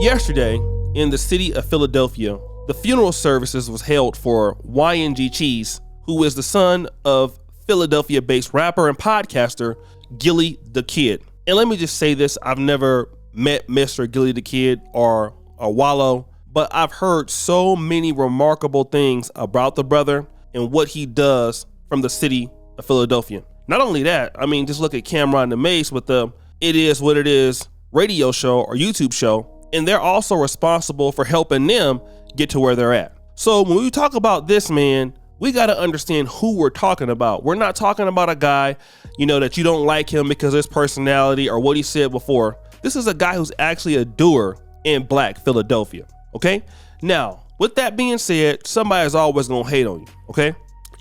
Yesterday, in the city of Philadelphia, the funeral services was held for YNG Cheese, who is the son of Philadelphia-based rapper and podcaster Gillie Da Kid. And let me just say this, I've never met Mr. Gillie Da Kid or Wallow, but I've heard so many remarkable things about the brother and what he does from the city of Philadelphia. Not only that, I mean, just look at Cameron the Mace with the It Is What It Is radio show or YouTube show, and they're also responsible for helping them get to where they're at. So when we talk about this man, we got to understand who we're talking about. We're not talking about a guy, that you don't like him because of his personality or what he said before. This is a guy who's actually a doer in Black Philadelphia, okay? Now, with that being said, somebody's always gonna hate on you, okay?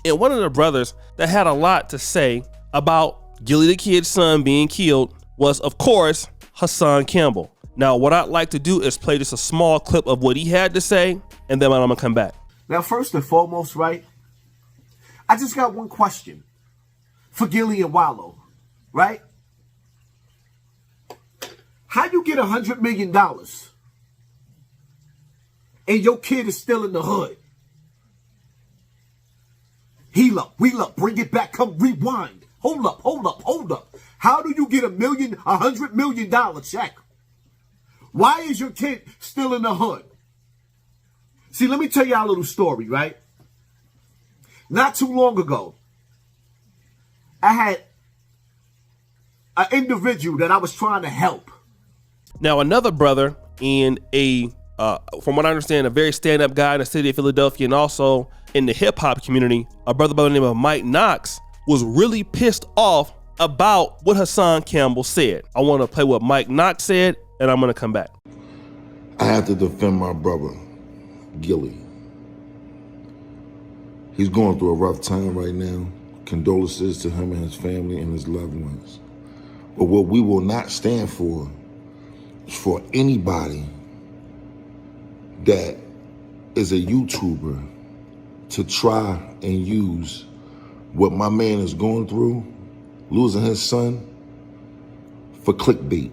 And one of the brothers that had a lot to say about Gillie Da Kid's son being killed was, of course, Hassan Campbell. Now, what I'd like to do is play just a small clip of what he had to say, and then I'm gonna come back. Now, first and foremost, right, I just got one question for Gillie and Wallow, right? How you get $100 million and your kid is still in the hood? Heal up, wheel up, bring it back, come rewind. Hold up. How do you get $100 million check? Why is your kid still in the hood? See, let me tell y'all a little story, right? Not too long ago, I had an individual that I was trying to help. Now, another brother and from what I understand, a very stand-up guy in the city of Philadelphia and also in the hip-hop community, a brother by the name of Mike Knox was really pissed off about what Hassan Campbell said. I want to play what Mike Knox said, and I'm going to come back. I have to defend my brother, Gillie. He's going through a rough time right now. Condolences to him and his family and his loved ones. But what we will not stand for is for anybody that is a YouTuber to try and use what my man is going through, losing his son, for clickbait.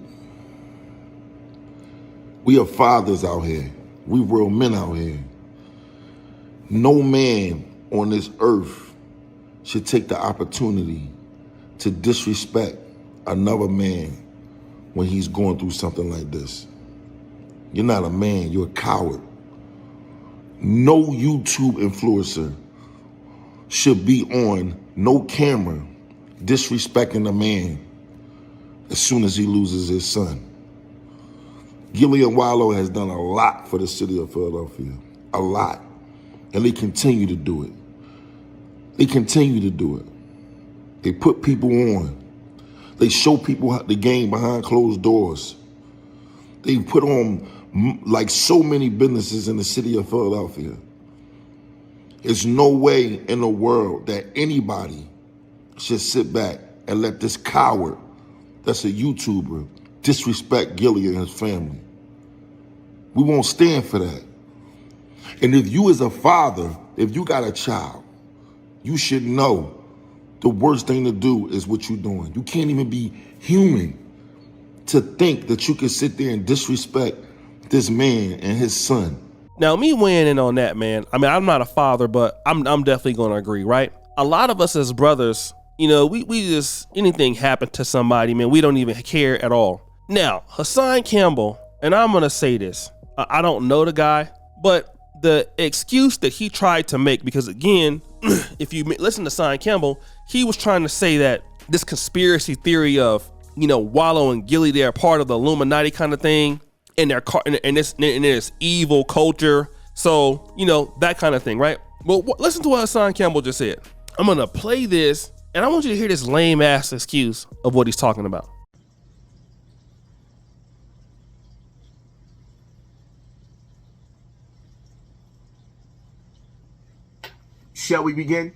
We are fathers out here. We real men out here. No man on this earth should take the opportunity to disrespect another man when he's going through something like this. You're not a man, you're a coward. No YouTube influencer should be on no camera disrespecting a man as soon as he loses his son. Gillie and Wallow has done a lot for the city of Philadelphia, a lot, and they continue to do it. They continue to do it. They put people on. They show people the game behind closed doors. They put on like so many businesses in the city of Philadelphia. There's no way in the world that anybody should sit back and let this coward that's a YouTuber disrespect Gillie and his family. We won't stand for that. And if you as a father, if you got a child, you should know the worst thing to do is what you're doing. You can't even be human to think that you can sit there and disrespect this man and his son. Now, me weighing in on that, man, I mean, I'm not a father, but I'm definitely going to agree, right? A lot of us as brothers, we just, anything happen to somebody, man, we don't even care at all. Now, Hassan Campbell, and I'm going to say this, I don't know the guy, but the excuse that he tried to make, because again, if you listen to Hassan Campbell, he was trying to say that this conspiracy theory of, Wallow and Gillie, they're part of the Illuminati kind of thing, and they're in this evil culture. So, that kind of thing, right? Well, listen to what Hassan Campbell just said. I'm going to play this, and I want you to hear this lame ass excuse of what he's talking about. Shall we begin?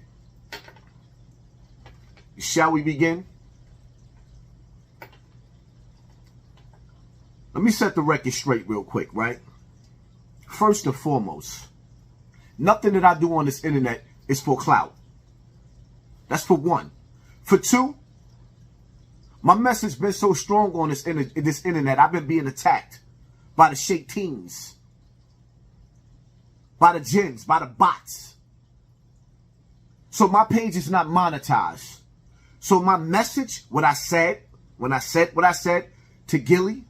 Shall we begin? Let me set the record straight real quick, right? First and foremost, nothing that I do on this internet is for clout. That's for one. For two, my message been so strong on this internet, I've been being attacked by the Shaitins, by the Jins, by the bots. So my page is not monetized. So my message, what I said, when I said what I said to Gillie,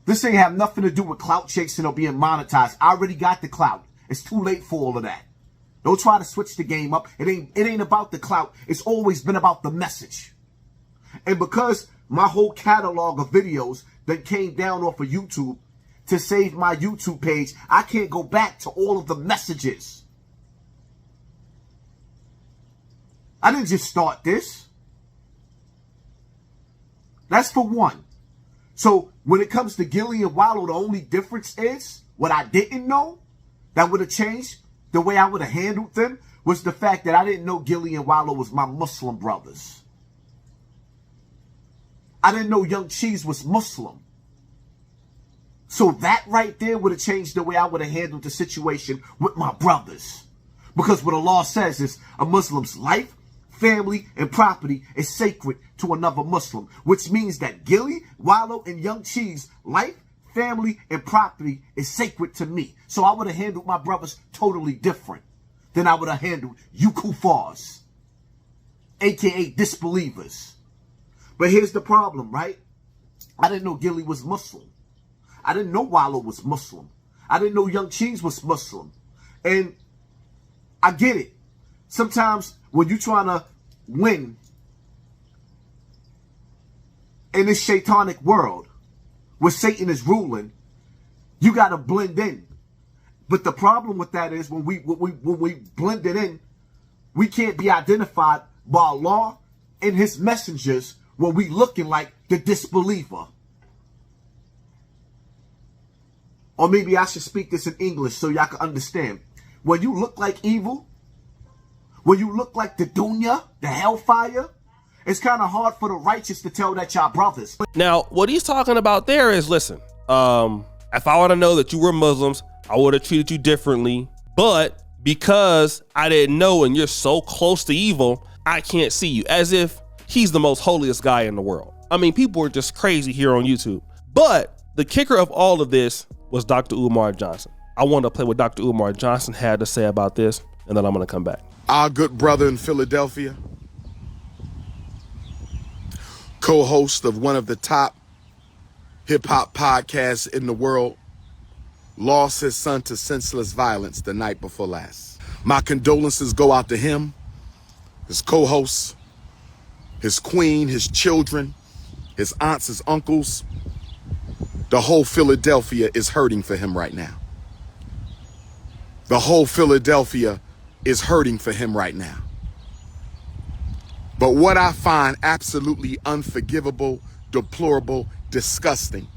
this ain't have nothing to do with clout chasing or being monetized. I already got the clout. It's too late for all of that. Don't try to switch the game up. It ain't about the clout. It's always been about the message. And because my whole catalog of videos that came down off of YouTube to save my YouTube page, I can't go back to all of the messages. I didn't just start this. That's for one. So when it comes to Gillie and Wallow, the only difference is what I didn't know that would have changed the way I would have handled them was the fact that I didn't know Gillie and Wallow was my Muslim brothers. I didn't know YNG Cheese was Muslim. So that right there would have changed the way I would have handled the situation with my brothers. Because what the law says is a Muslim's life, family, and property is sacred to another Muslim, which means that Gillie, Wallow, and YNG Cheese life, family, and property is sacred to me. So I would have handled my brothers totally different than I would have handled you kuffars, aka disbelievers. But here's the problem, right? I didn't know Gillie was Muslim. I didn't know Wallow was Muslim. I didn't know YNG Cheese was Muslim. And I get it. Sometimes when you're trying to win in this shaitanic world where Satan is ruling, you got to blend in. But the problem with that is when we blend it in, we can't be identified by Allah and his messengers when we looking like the disbeliever. Or maybe I should speak this in English so y'all can understand. When you look like evil, when you look like the dunya, the hellfire, it's kind of hard for the righteous to tell that y'all brothers. Now, what he's talking about there is, listen, if I were to know that you were Muslims, I would have treated you differently. But because I didn't know and you're so close to evil, I can't see you. As if he's the most holiest guy in the world. I mean, people are just crazy here on YouTube. But the kicker of all of this was Dr. Umar Johnson. I want to play what Dr. Umar Johnson had to say about this, and then I'm going to come back. Our good brother in Philadelphia, co-host of one of the top hip-hop podcasts in the world, lost his son to senseless violence the night before last. My condolences go out to him, his co-hosts, his queen, his children, his aunts, his uncles. The whole Philadelphia is hurting for him right now. The whole Philadelphia is hurting for him right now. But what I find absolutely unforgivable, deplorable, disgusting,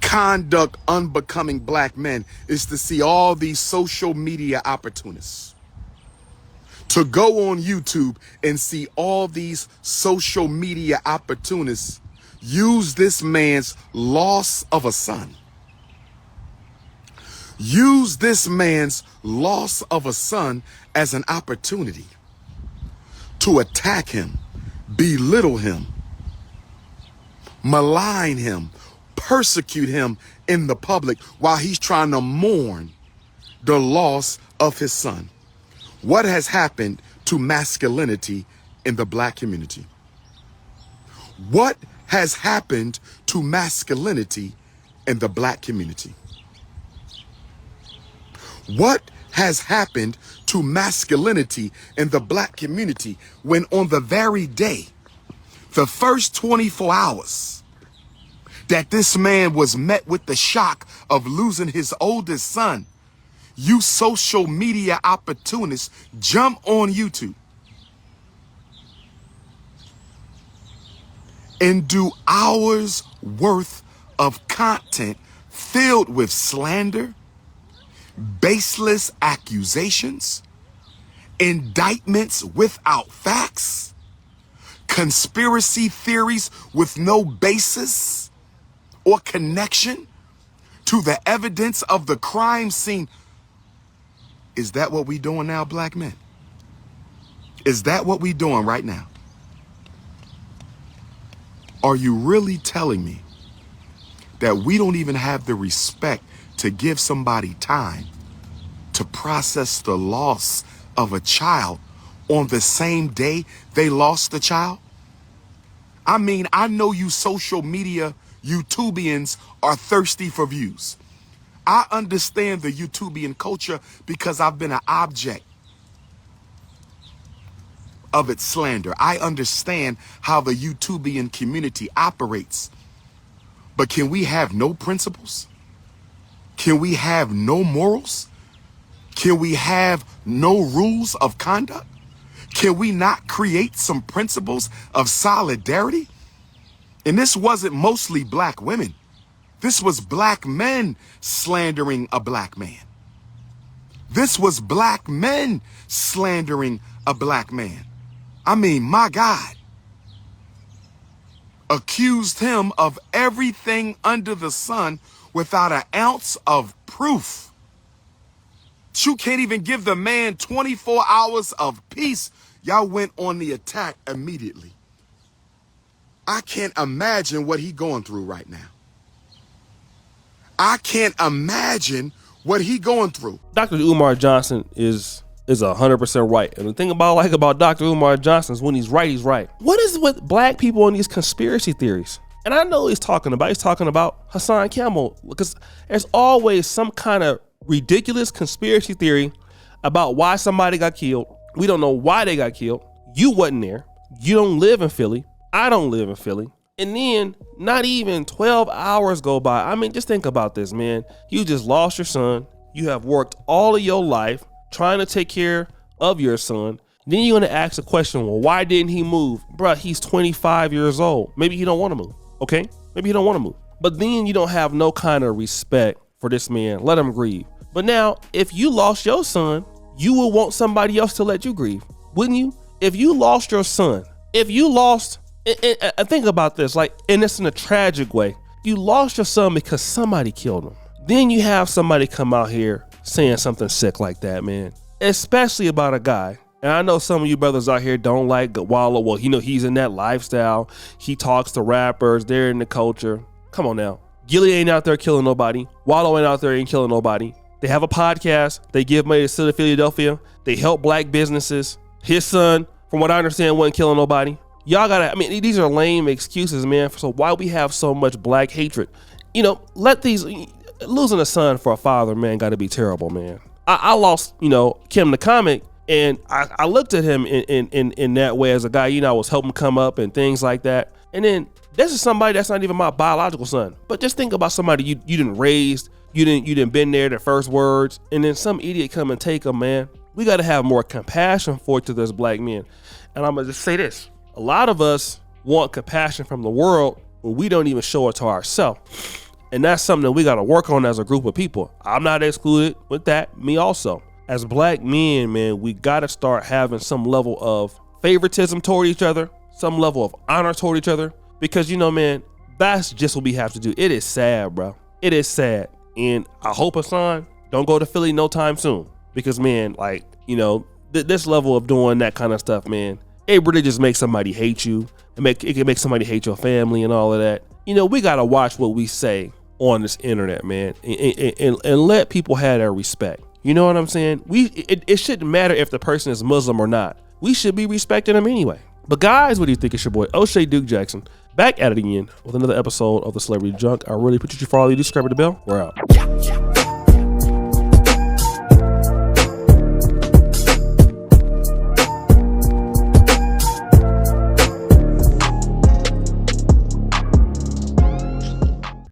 conduct unbecoming black men is to see all these social media opportunists, to go on YouTube and see all these social media opportunists use this man's loss of a son, use this man's loss of a son as an opportunity to attack him, belittle him, malign him, persecute him in the public while he's trying to mourn the loss of his son. What has happened to masculinity in the black community? What has happened to masculinity in the black community? What has happened to masculinity in the black community when on the very day, the first 24 hours that this man was met with the shock of losing his oldest son, you social media opportunists jump on YouTube and do hours worth of content filled with slander, baseless accusations, indictments without facts, conspiracy theories with no basis or connection to the evidence of the crime scene. Is that what we doing now, black men? Is that what we doing right now? Are you really telling me that we don't even have the respect to give somebody time to process the loss of a child on the same day they lost the child? I mean, I know you social media YouTubians are thirsty for views. I understand the YouTubian culture because I've been an object of its slander. I understand how the YouTubian community operates. But can we have no principles? Can we have no morals? Can we have no rules of conduct? Can we not create some principles of solidarity? And this wasn't mostly black women. This was black men slandering a black man. This was black men slandering a black man. I mean, my God. Accused him of everything under the sun without an ounce of proof. You can't even give the man 24 hours of peace. Y'all went on the attack immediately. I can't imagine what he going through right now. I can't imagine what he going through. Dr. Umar Johnson is 100% right. And the thing about Dr. Umar Johnson is when he's right, he's right. What is with black people and these conspiracy theories? And I know he's talking about Hassan Campbell, because there's always some kind of ridiculous conspiracy theory about why somebody got killed. We don't know why they got killed. You wasn't there. You don't live in Philly. I don't live in Philly. And then not even 12 hours go by. I mean, just think about this, man. You just lost your son. You have worked all of your life trying to take care of your son. Then you're going to ask a question, well, why didn't he move? Bruh, he's 25 years old. Maybe he don't want to move, okay? Maybe he don't want to move. But then you don't have no kind of respect for this man. Let him grieve. But now, if you lost your son, you will want somebody else to let you grieve, wouldn't you? If you lost your son, think about this, and it's in a tragic way. You lost your son because somebody killed him. Then you have somebody come out here saying something sick like that, man, especially about a guy. And I know some of you brothers out here don't like Wallow. Well, he's in that lifestyle. He talks to rappers. They're in the culture. Come on now. Gillie ain't out there killing nobody. Wallow ain't out there ain't killing nobody. They have a podcast. They give money to the city of Philadelphia. They help black businesses. His son, from what I understand, wasn't killing nobody. Y'all these are lame excuses, man. So why we have so much black hatred? Losing a son for a father, man, got to be terrible, man. I lost, Kim the comic, and I looked at him in that way as a guy, I was helping come up and things like that. And then this is somebody that's not even my biological son. But just think about somebody you didn't raise, you didn't been there the first words, and then some idiot come and take them, man. We got to have more compassion for this black men. And I'm gonna just say this. A lot of us want compassion from the world when we don't even show it to ourselves. And that's something that we got to work on as a group of people. I'm not excluded with that. Me also. As black men, man, we got to start having some level of favoritism toward each other, some level of honor toward each other. Because, man, that's just what we have to do. It is sad, bro. It is sad. And I hope Hassan don't go to Philly no time soon. Because, man, this level of doing that kind of stuff, man, it really just makes somebody hate you. It can make somebody hate your family and all of that. We got to watch what we say on this internet, man, and let people have their respect. You know what I'm saying? It shouldn't matter if the person is Muslim or not. We should be respecting them anyway. But guys, what do you think? It's your boy, O'Shea Duke Jackson, back at it again with another episode of The Celebrity Junk. I really appreciate you for all you do. Subscribe to the bell. We're out.